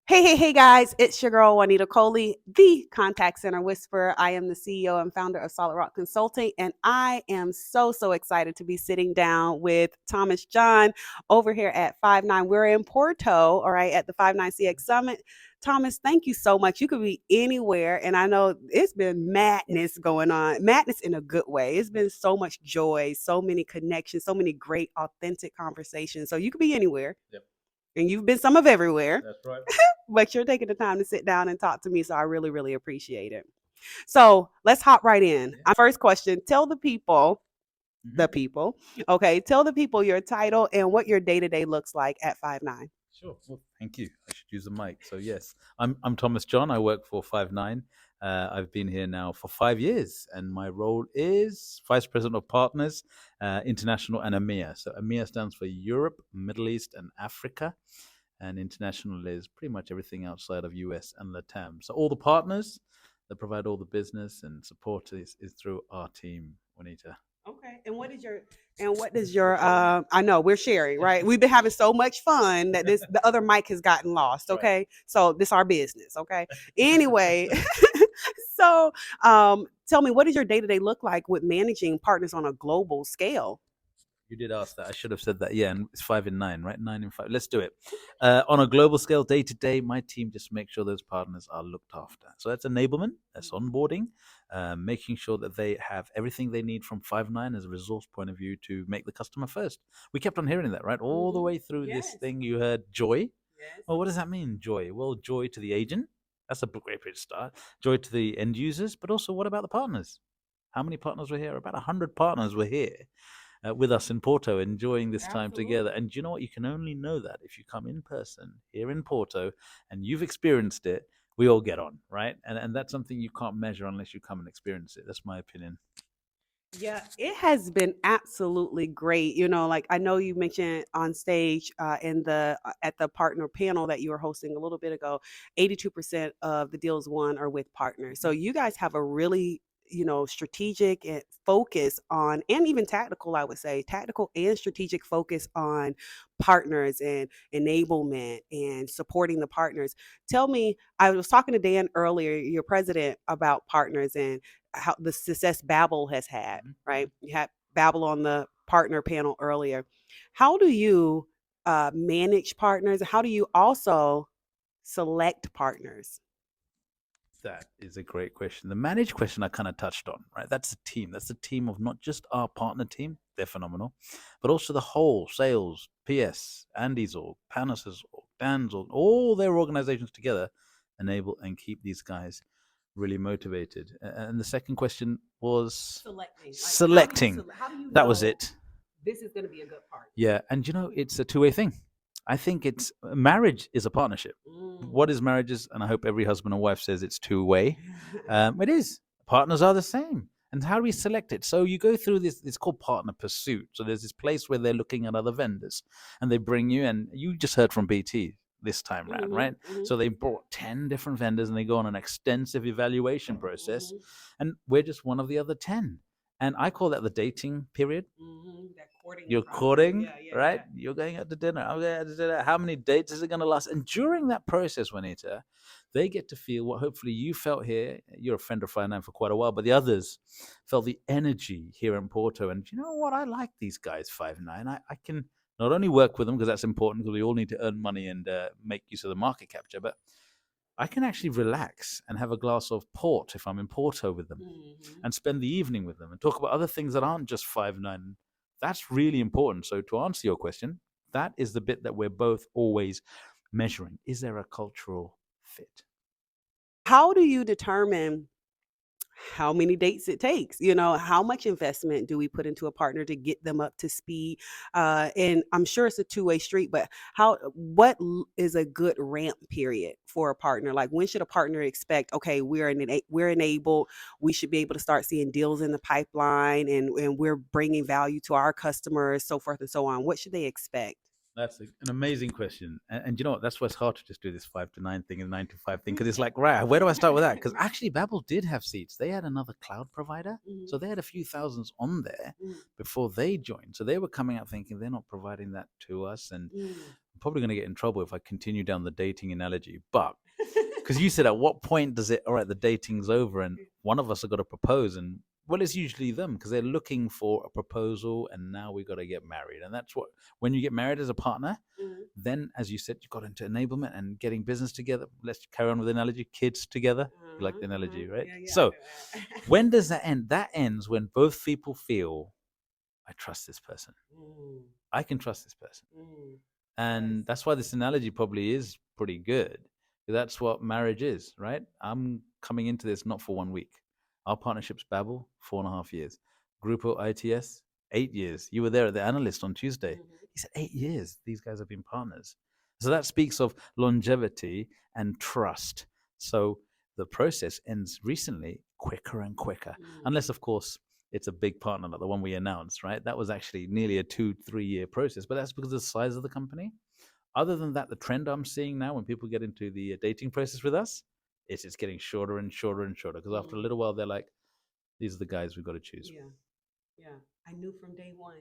Hey, guys, it's your girl, Juanita Coley, the Contact Center Whisperer. I am the CEO and founder of Solid Rock Consulting, and I am so excited to be sitting down with Thomas John over here at Five Nine. We're in Porto, all right, at the Five Nine CX Summit. Thomas, thank you so much. You could be anywhere, and I know it's been madness going on, madness in a good way. It's been so much joy, so many connections, so many great, authentic conversations. So you could be anywhere, Yep, and you've been some of everywhere, that's right. but you're taking the time to sit down and talk to me. So I really appreciate it. So let's hop right in. Yeah. First question, tell hmm the people, okay, tell the people your title and what your day to day looks like at Five Nine. Sure. Well, thank you. I should use the mic. So yes, I'm Thomas John. I work for Five9. I've been here now for 5 years, and my role is Vice President of Partners, International and EMEA. So EMEA stands for Europe, Middle East, and Africa, and international is pretty much everything outside of US and LATAM. So all the partners that provide all the business and support is through our team, Juanita. Okay. What does your I know we're sharing, right? We've been having so much fun that the other mic has gotten lost, Right. okay? So this our business, okay? Anyway, so tell me, what does your day-to-day look like with managing partners on a global scale? You did ask that. I should have said that. Yeah, and it's 5 in 9, right? 9 in 5. Let's do it. On a global scale, day to day, my team just makes sure those partners are looked after. So that's enablement, that's onboarding, making sure that they have everything they need from 5 9 as a resource point of view to make the customer first. We kept on hearing that, right? All the Hmm. way through this Yes. thing, you heard joy. Yes. Well, what does that mean, joy? Well, joy to the agent. That's a great place to start. Joy to the end users, but also what about the partners? How many partners were here? About 100 partners were here with us in Porto, enjoying this time together. Absolutely. And you know what? You can only know that if you come in person here in Porto and you've experienced it. We all get on, right? And that's something you can't measure unless you come and experience it. That's my opinion. Yeah, it has been absolutely great. Like I know you mentioned on stage in the at the partner panel that you were hosting a little bit ago, 82% of the deals won are with partners. So you guys have a really strategic and focus on, and even tactical, I would say, tactical and strategic focus on partners and enablement and supporting the partners. Tell me, I was talking to Dan earlier, your president, about partners and how the success Babbel has had, right? You had Babbel on the partner panel earlier. How do you manage partners? How do you also select partners? That is a great question. The managed question I kind of touched on, right? That's a team. That's a team of not just our partner team, they're phenomenal, but also the whole sales, PS, Andy's org, Panos's org, Dan's org, all their organizations together enable and keep these guys really motivated. And the second question was Selecting. Like, selecting. how do you That was know it. this is going to be a good partner? Yeah, and it's a two-way thing. I think it's marriage is a partnership. Mm. What is marriages? And I hope every husband and wife says it's two-way. It is. Partners are the same. And how do we select it? So you go through this. It's called partner pursuit. So there's this place where they're looking at other vendors, and they bring you. And you just heard from BT this time round, Hmm. right? So they brought 10 different vendors, and they go on an extensive evaluation process, Hmm. and we're just one of the other 10. And I call that the dating period. Hmm. That courting You're process. courting, right? You're going out to dinner. I'm going out to dinner. How many dates is it going to last? And during that process, Juanita, they get to feel what hopefully you felt here. You're a friend of Five9 for quite a while, but the others felt the energy here in Porto. And you know what? I like these guys, Five9. I can not only work with them because that's important because we all need to earn money and make use of the market capture, but I can actually relax and have a glass of port if I'm in Porto with them Hmm. and spend the evening with them and talk about other things that aren't just Five9. That's really important. So, to answer your question, that is the bit that we're both always measuring. Is there a cultural fit? How do you determine how many dates it takes? How much investment do we put into a partner to get them up to speed? And I'm sure it's a two-way street, but is a good ramp period for a partner? Like, when should a partner expect, okay, we're enabled, we should be able to start seeing deals in the pipeline, and we're bringing value to our customers, so forth and so on? What should they expect? That's an amazing question. And you know what? That's why it's hard to just do this 5 to 9 thing and 9 to 5 thing because it's like, right, where do I start with that? Because actually, Babbel did have seats. They had another cloud provider. So they had a few thousands on there Mhm. before they joined. So they were coming out thinking they're not providing that to us. And Mm. I'm probably going to get in trouble if I continue down the dating analogy, but because you said at what point does it, all right, the dating's over and one of us have got to propose, and well, it's usually them because they're looking for a proposal and now we got to get married. And that's what, when you get married as a partner, then as you said, you got into enablement and getting business together. Let's carry on with the analogy, kids together. You like the analogy, right? Yeah, So when does that end? That ends when both people feel, I trust this person. I can trust this person. And that's why this analogy probably is pretty good. That's what marriage is, right? I'm coming into this not for 1 week. Our partnership's Babbel, 4.5 years. Grupo ITS, 8 years. You were there at the analyst on Tuesday. He said 8 years. These guys have been partners. So that speaks of longevity and trust. So the process ends recently quicker and quicker, unless, of course, it's a big partner like the one we announced, right? That was actually nearly a 2-3 year process, but that's because of the size of the company. Other than that, the trend I'm seeing now when people get into the dating process with us is it's getting shorter and shorter and shorter, because after a little while, they're like, these are the guys we've got to choose. Yeah. I knew from day one.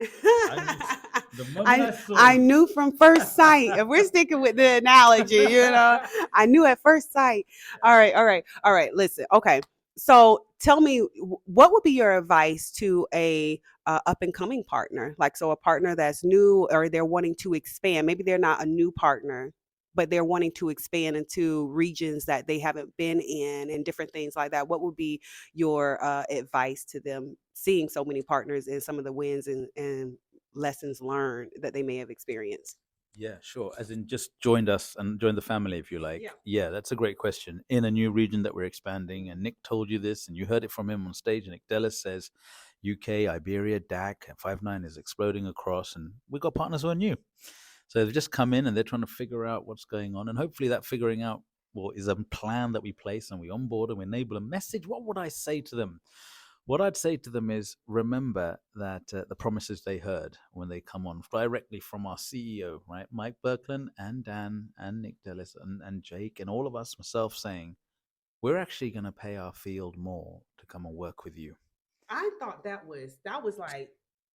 The moment I saw I you- knew from first sight. If we're sticking with the analogy, I knew at first sight. All right. Listen. Okay. So tell me, what would be your advice to a up and coming partner? Like, so a partner that's new, or they're wanting to expand. Maybe they're not a new partner, but they're wanting to expand into regions that they haven't been in and different things like that. What would be your advice to them, seeing so many partners and some of the wins and lessons learned that they may have experienced? Yeah, sure. As in just joined us and joined the family, if you like. Yeah, that's a great question. In a new region that we're expanding, and Nick told you this, and you heard it from him on stage. Nick Dellis says UK, Iberia, DAC, and Five9 is exploding across, and we've got partners who are new. So they've just come in and they're trying to figure out what's going on. And hopefully that figuring out is a plan that we place and we onboard and we enable a message. What would I say to them? What I'd say to them is, remember that the promises they heard when they come on directly from our CEO, right? Mike Birkland and Dan and Nick Dellis and Jake and all of us, myself, saying, we're actually going to pay our field more to come and work with you. I thought that was like,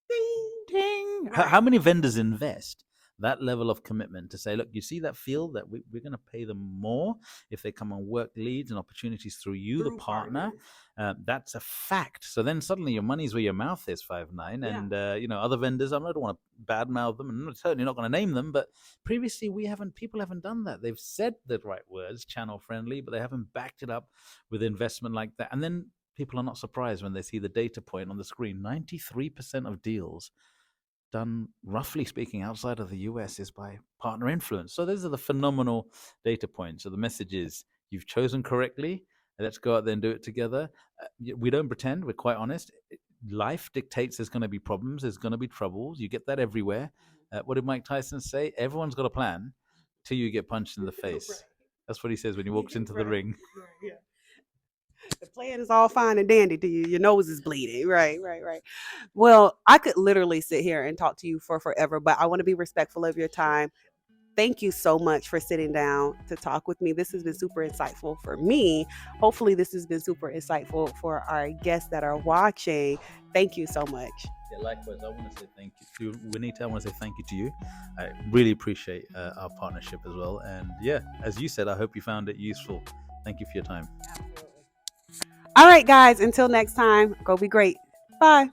ding, ding. Right. How many vendors invest that level of commitment to say, look, you see that field that we're going to pay them more if they come and work leads and opportunities through you, the partner. That's a fact. So then suddenly your money's where your mouth is, Five9. And, other vendors, I don't want to badmouth them, and I'm certainly not going to name them, but previously people haven't done that. They've said the right words, channel friendly, but they haven't backed it up with investment like that. And then people are not surprised when they see the data point on the screen. 93% of deals done, roughly speaking, outside of the US is by partner influence. So those are the phenomenal data points. So the message is, you've chosen correctly. Let's go out there and do it together. We don't pretend. We're quite honest. Life dictates there's going to be problems. There's going to be troubles. You get that everywhere. What did Mike Tyson say? Everyone's got a plan till you get punched in the face. Right. That's what he says when he walks into the ring. Yeah. The plan is all fine and dandy to you. Your nose is bleeding. Right. Well, I could literally sit here and talk to you for forever, but I want to be respectful of your time. Thank you so much for sitting down to talk with me. This has been super insightful for me. Hopefully this has been super insightful for our guests that are watching. Thank you so much. Yeah, likewise. I want to say thank you to Winita. I want to say thank you to you. I really appreciate our partnership as well. And yeah, as you said, I hope you found it useful. Thank you for your time. Absolutely. All right, guys, until next time, go be great. Bye.